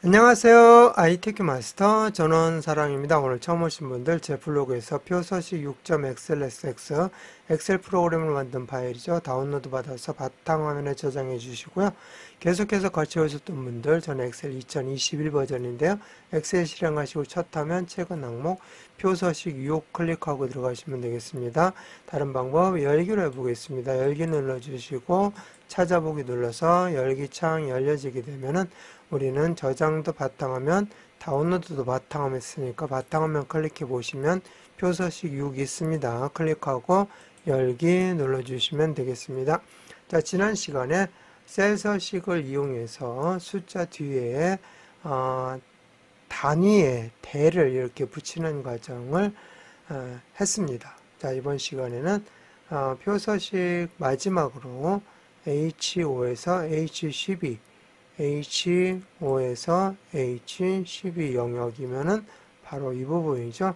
안녕하세요. ITQ 마스터 전원사랑입니다. 오늘 처음 오신 분들 제 블로그에서 표서식 6.xlsx 엑셀 프로그램을 만든 파일이죠. 다운로드 받아서 바탕화면에 저장해 주시고요. 계속해서 같이 오셨던 분들 저는 엑셀 2021 버전인데요. 엑셀 실행하시고 첫 화면 최근 항목 표서식 6 클릭하고 들어가시면 되겠습니다. 다른 방법 열기로 해보겠습니다. 열기 눌러주시고 찾아보기 눌러서 열기 창 열려지게 되면은 우리는 저장도 바탕화면, 다운로드도 바탕화면 있으니까 바탕화면 클릭해 보시면 표서식 6이 있습니다. 클릭하고 열기 눌러주시면 되겠습니다. 자, 지난 시간에 셀 서식을 이용해서 숫자 뒤에 단위의 대를 이렇게 붙이는 과정을 했습니다. 자, 이번 시간에는 표서식 마지막으로 H5에서 H12 H5에서 H12 영역이면은 바로 이 부분이죠.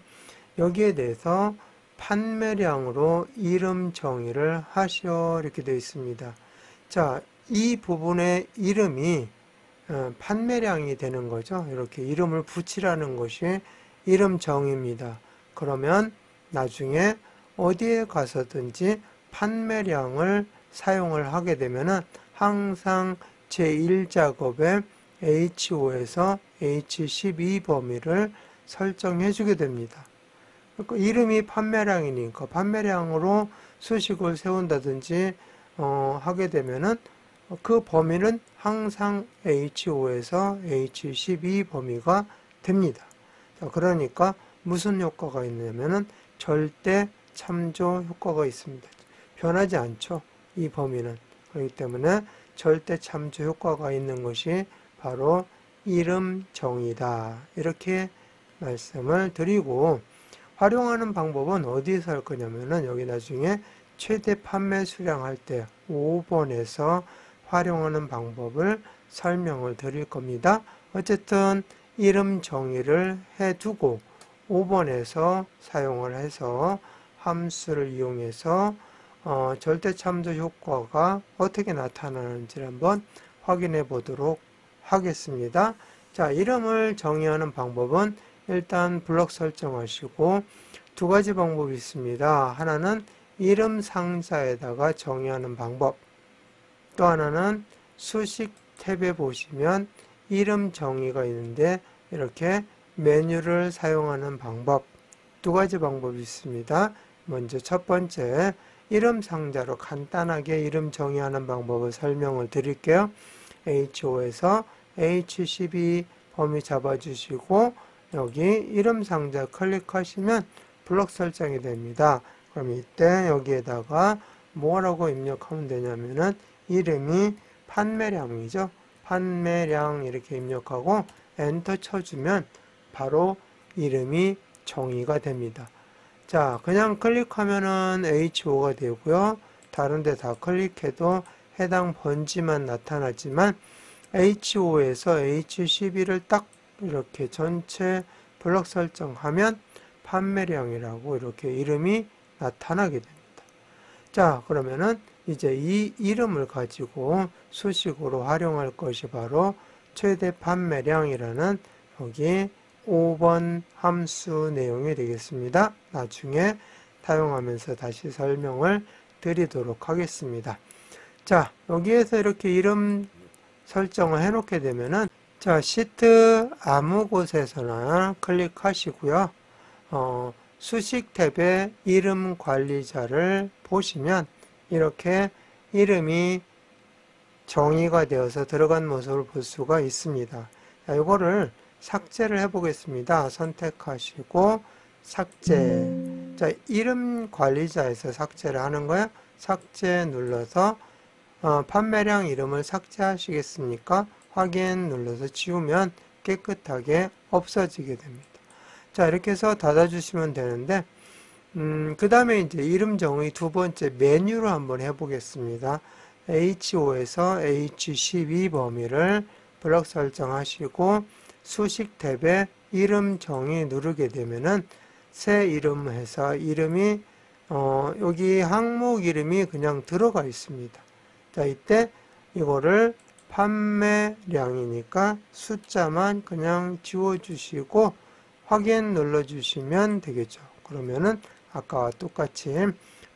여기에 대해서 판매량으로 이름 정의를 하시오 이렇게 되어 있습니다. 자, 이 부분의 이름이 판매량이 되는 거죠. 이렇게 이름을 붙이라는 것이 이름 정의입니다. 그러면 나중에 어디에 가서든지 판매량을 사용을 하게 되면은 항상 제1작업에 H5에서 H12 범위를 설정해 주게 됩니다. 그러니까 이름이 판매량이니까 판매량으로 수식을 세운다든지 하게 되면은 그 범위는 항상 H5에서 H12 범위가 됩니다. 자, 그러니까 무슨 효과가 있냐면은 절대 참조 효과가 있습니다. 변하지 않죠. 이 범위는. 그렇기 때문에 절대 참조 효과가 있는 것이 바로 이름 정의다. 이렇게 말씀을 드리고 활용하는 방법은 어디에서 할 거냐면은 여기 나중에 최대 판매 수량 할 때 5번에서 활용하는 방법을 설명을 드릴 겁니다. 어쨌든 이름 정의를 해두고 5번에서 사용을 해서 함수를 이용해서 절대 참조 효과가 어떻게 나타나는지 한번 확인해 보도록 하겠습니다. 자, 이름을 정의하는 방법은 일단 블럭 설정하시고 두 가지 방법이 있습니다. 하나는 이름 상자에다가 정의하는 방법, 또 하나는 수식 탭에 보시면 이름 정의가 있는데 이렇게 메뉴를 사용하는 방법, 두 가지 방법이 있습니다. 먼저 첫 번째 이름 상자로 간단하게 이름 정의하는 방법을 설명을 드릴게요. H5에서 H12 범위 잡아주시고 여기 이름 상자 클릭하시면 블럭 설정이 됩니다. 그럼 이때 여기에다가 뭐라고 입력하면 되냐면은 이름이 판매량이죠. 판매량 이렇게 입력하고 엔터 쳐주면 바로 이름이 정의가 됩니다. 자, 그냥 클릭하면은 H5가 되고요. 다른 데 다 클릭해도 해당 번지만 나타나지만 H5에서 H12를 딱 이렇게 전체 블럭 설정하면 판매량이라고 이렇게 이름이 나타나게 됩니다. 자, 그러면은 이제 이 이름을 가지고 수식으로 활용할 것이 바로 최대 판매량이라는 여기 5번 함수 내용이 되겠습니다. 나중에 사용하면서 다시 설명을 드리도록 하겠습니다. 자, 여기에서 이렇게 이름 설정을 해 놓게 되면은 자, 시트 아무 곳에서나 클릭하시고요. 수식 탭에 이름 관리자를 보시면 이렇게 이름이 정의가 되어서 들어간 모습을 볼 수가 있습니다. 자, 이거를 삭제를 해 보겠습니다. 선택하시고 삭제. 자, 이름 관리자에서 삭제를 하는 거야. 삭제 눌러서 판매량 이름을 삭제하시겠습니까? 확인 눌러서 지우면 깨끗하게 없어지게 됩니다. 자, 이렇게 해서 닫아주시면 되는데 그 다음에 이제 이름 정의 두 번째 메뉴로 한번 해보겠습니다. H5에서 H12 범위를 블럭 설정하시고 수식 탭에 이름 정의 누르게 되면은 새 이름 해서 이름이 여기 항목 이름이 그냥 들어가 있습니다. 자, 이때 이거를 판매량이니까 숫자만 그냥 지워주시고 확인 눌러주시면 되겠죠. 그러면은 아까와 똑같이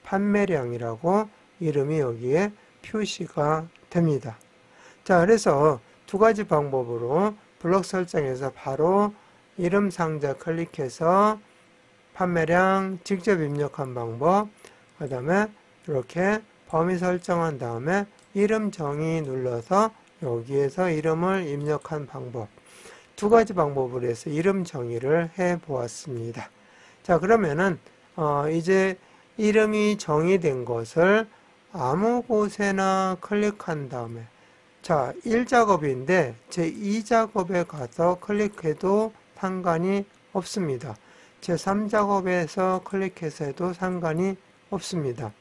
판매량이라고 이름이 여기에 표시가 됩니다. 자, 그래서 두 가지 방법으로 블록 설정에서 바로 이름 상자 클릭해서 판매량 직접 입력한 방법, 그 다음에 이렇게 범위 설정한 다음에 이름 정의 눌러서 여기에서 이름을 입력한 방법, 두 가지 방법으로 해서 이름 정의를 해 보았습니다. 자, 그러면은 이제 이름이 정의된 것을 아무 곳에나 클릭한 다음에, 자, 1작업인데 제 2작업에 가서 클릭해도 상관이 없습니다. 제 3작업에서 클릭해서 해도 상관이 없습니다.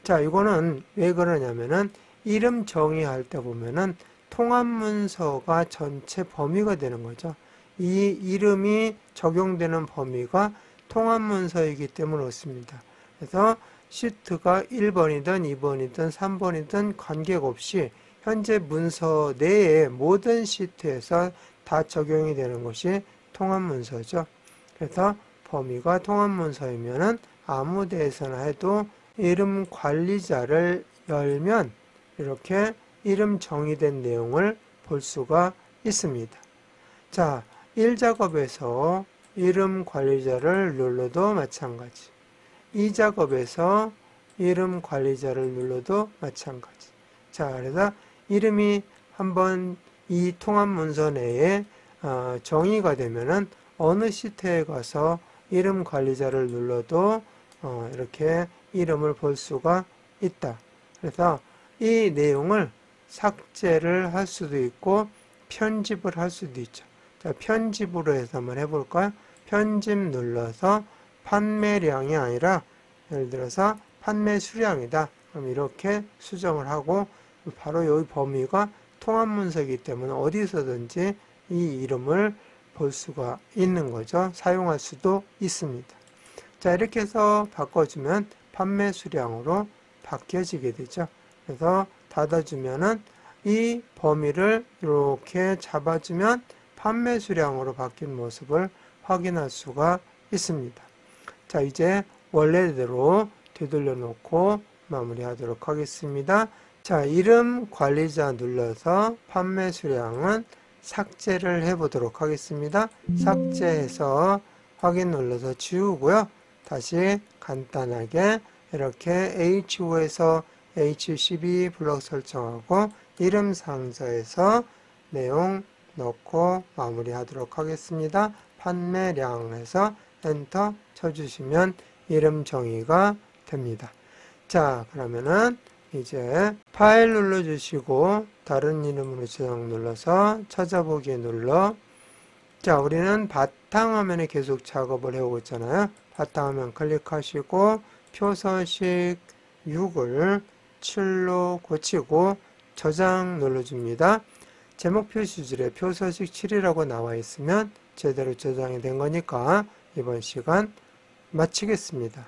자, 이거는 왜 그러냐면은 이름 정의할 때 보면은 통합 문서가 전체 범위가 되는 거죠. 이 이름이 적용되는 범위가 통합 문서이기 때문에 그렇습니다. 그래서 시트가 1번이든 2번이든 3번이든 관계없이 현재 문서 내의 모든 시트에서 다 적용이 되는 것이 통합 문서죠. 그래서 범위가 통합 문서이면은 아무 데에서나 해도 이름 관리자를 열면 이렇게 이름 정의된 내용을 볼 수가 있습니다. 자, 1작업에서 이름 관리자를 눌러도 마찬가지. 2작업에서 이름 관리자를 눌러도 마찬가지. 자, 그래서 이름이 한번 이 통합 문서 내에 정의가 되면은 어느 시트에 가서 이름 관리자를 눌러도 이렇게 이름을 볼 수가 있다. 그래서 이 내용을 삭제를 할 수도 있고 편집을 할 수도 있죠. 자, 편집으로 해서 한번 해볼까요? 편집 눌러서 판매량이 아니라 예를 들어서 판매 수량이다. 그럼 이렇게 수정을 하고 바로 여기 범위가 통합 문서이기 때문에 어디서든지 이 이름을 볼 수가 있는 거죠. 사용할 수도 있습니다. 자, 이렇게 해서 바꿔주면 판매 수량으로 바뀌어지게 되죠. 그래서 닫아주면은 이 범위를 이렇게 잡아주면 판매 수량으로 바뀐 모습을 확인할 수가 있습니다. 자, 이제 원래대로 되돌려 놓고 마무리하도록 하겠습니다. 자, 이름 관리자 눌러서 판매 수량은 삭제를 해 보도록 하겠습니다. 삭제해서 확인 눌러서 지우고요. 다시 간단하게 이렇게 H5에서 H12 블록 설정하고 이름 상자에서 내용 넣고 마무리하도록 하겠습니다. 판매량에서 엔터 쳐주시면 이름 정의가 됩니다. 자, 그러면은 이제 파일 눌러주시고 다른 이름으로 저장 눌러서 찾아보기 눌러. 자, 우리는 바탕화면에 계속 작업을 해오고 있잖아요. 바탕화면 클릭하시고 표서식 6을 7로 고치고 저장 눌러줍니다. 제목 표시줄에 표서식 7이라고 나와 있으면 제대로 저장이 된 거니까 이번 시간 마치겠습니다.